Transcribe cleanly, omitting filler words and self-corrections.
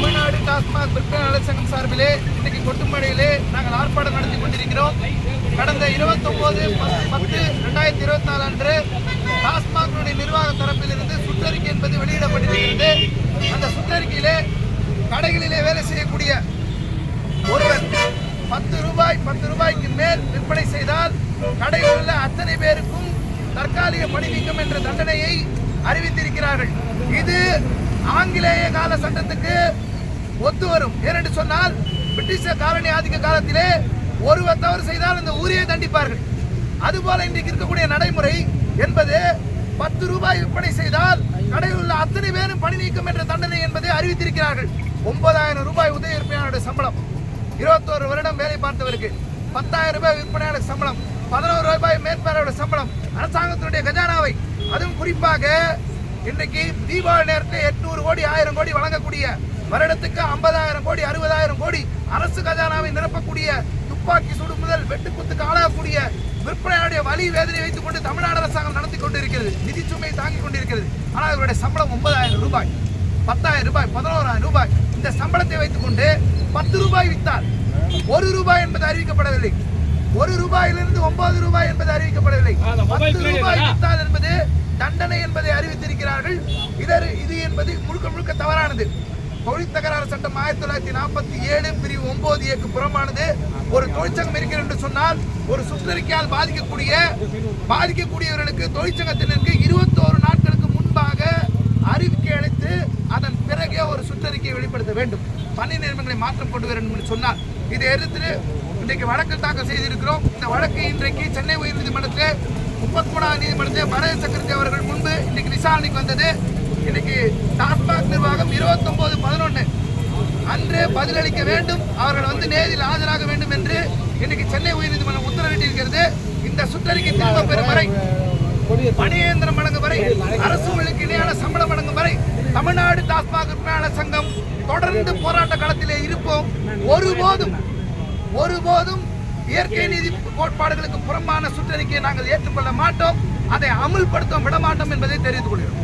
தமிழ்நாடு டாஸ்மாக் விற்பனையாளர் சங்கம் சார்பிலே இன்னைக்கு கொட்டுமடையிலே நாங்கள் ஆர்ப்பாட்டம் நடத்தி கொண்டிருக்கிறோம். கடந்த 29/10/2024 அன்று டாஸ்மாக் நிர்வாக தரப்பிலிருந்து சுற்றறிக்கை என்பது வெளியிடப்பட்டிருக்கிறது. அந்த சுற்றறிக்கையிலே கடைகளிலே வேலை செய்யக்கூடிய ஒருவர் 10 ரூபாய்க்கு மேல் விற்பனை செய்தால் கடையில் உள்ள அத்தனை பேருக்கும் தற்காலிக பணி நீக்கம் என்ற தண்டனையை அறிவித்திருக்கிறார்கள். இது ஆங்கிலேய கால சட்டத்துக்கு ஒத்து வரும். ஏனென்று சொன்னால் பிரிட்டிஷ காலனி ஆதிக்க காலத்திலே ஒருவர் தவறு செய்தால் அந்த ஊரையே தண்டிப்பார்கள். அதுபோல இன்றைக்கு இருக்கக்கூடிய நடைமுறை என்பது 10 ரூபாய் விற்பனை செய்தால் கடையில் உள்ள அத்தனை பேரும் பணி நீக்கம் என்ற தண்டனை என்பதை அறிவித்திருக்கிறார்கள். 9,000 ரூபாய் உதவி விற்பனையாளருடைய சம்பளம், 21 வருடம் வேலை பார்த்தவருக்கு 10,000 ரூபாய் விற்பனையாளர் சம்பளம், 11 ரூபாய் மேற்பார்வையாளர் சம்பளம், அரசாங்கத்தினுடைய கஜானாவை, அதுவும் குறிப்பாக இன்றைக்கு தீபாவளி நேரத்தில் 800 கோடி 1000 கோடி வழங்கக்கூடிய வருடத்துக்கு 50,000 கோடி 60,000 கோடி அரசு கஜானாவை நிரப்பக்கூடிய துப்பாக்கி சுடு முதல் வெட்டுக்குத்துக்கு ஆளாகக்கூடிய விற்பனையாளருடைய வலி வேதனை வைத்துக் கொண்டு தமிழ்நாடு அரசாங்கம் நடத்தி கொண்டிருக்கிறது. நிதி சுமையை தாங்கிக் கொண்டிருக்கிறது. ஆனால் அவருடைய சம்பளம் 9,000 ரூபாய், 10,000 ரூபாய், 11,000 ரூபாய். இந்த சம்பளத்தை வைத்துக் கொண்டு 10 ரூபாய் வித்தால் 1 ரூபாய் என்பது அறிவிக்கப்படவில்லை. 1 ரூபாயிலிருந்து 9 ரூபாய் என்பது அறிவிக்கப்படவில்லை. 10 ரூபாய் வித்தால் என்பது தண்டனை என்பதை அறிவித்திருக்கிறார்கள். இது என்பது முழுக்க தவறானது. தொழில் தகராறு சட்டம் 1947 பிரிவு 9A புறமானது. ஒரு தொழிற்சங்கம் இருக்கிறது என்று சொன்னால் ஒரு சுற்றறிக்கையால் பாதிக்கக்கூடியவர்களுக்கு தொழிற்சங்கத்தினருக்கு 21 நாட்களுக்கு முன்பாக அறிவிக்கை அளித்து அதன் பிறகே ஒரு சுற்றறிக்கையை வெளிப்படுத்த வேண்டும். பணி நியமனங்களை மாற்றம் கொண்டு வர வேண்டும் என்று சொன்னார். இதை எதிர்த்து இன்றைக்கு வழக்கு தாக்கல் செய்திருக்கிறோம். இந்த வழக்கு இன்றைக்கு சென்னை உயர்நீதிமன்றத்தில் 33வது நீதிமன்றத்தில் பரத சக்கரவர்த்தி அவர்கள் முன்பு இன்னைக்கு விசாரணைக்கு வந்தது. இன்னைக்கு டாஸ்மாக் நிர்வாகம் 29/11 அன்று பதிலளிக்க வேண்டும், அவர்கள் நேரில் ஆஜராக வேண்டும் என்று இன்னைக்கு சென்னை உயர்நீதிமன்றம் உத்தரவிட்டிருக்கிறது. இந்த சுற்றறிக்கை திரும்ப பெறும் வரை, பணியேந்திரம் வழங்கும் வரை, அரசு ஊழியருக்கு இணையான சம்பளம் வழங்கும் வரை தமிழ்நாடு டாஸ்மாக் விற்பனையாளர் சங்கம் தொடர்ந்து போராட்ட களத்திலே இருப்போம். ஒருபோதும் இயற்கை நீதி கோட்பாடுகளுக்கு புறம்பான சுற்றறிக்கையை நாங்கள் ஏற்றுக்கொள்ள மாட்டோம். அதை அமுல்படுத்த விடமாட்டோம் என்பதை தெரிவித்துக் கொள்கிறோம்.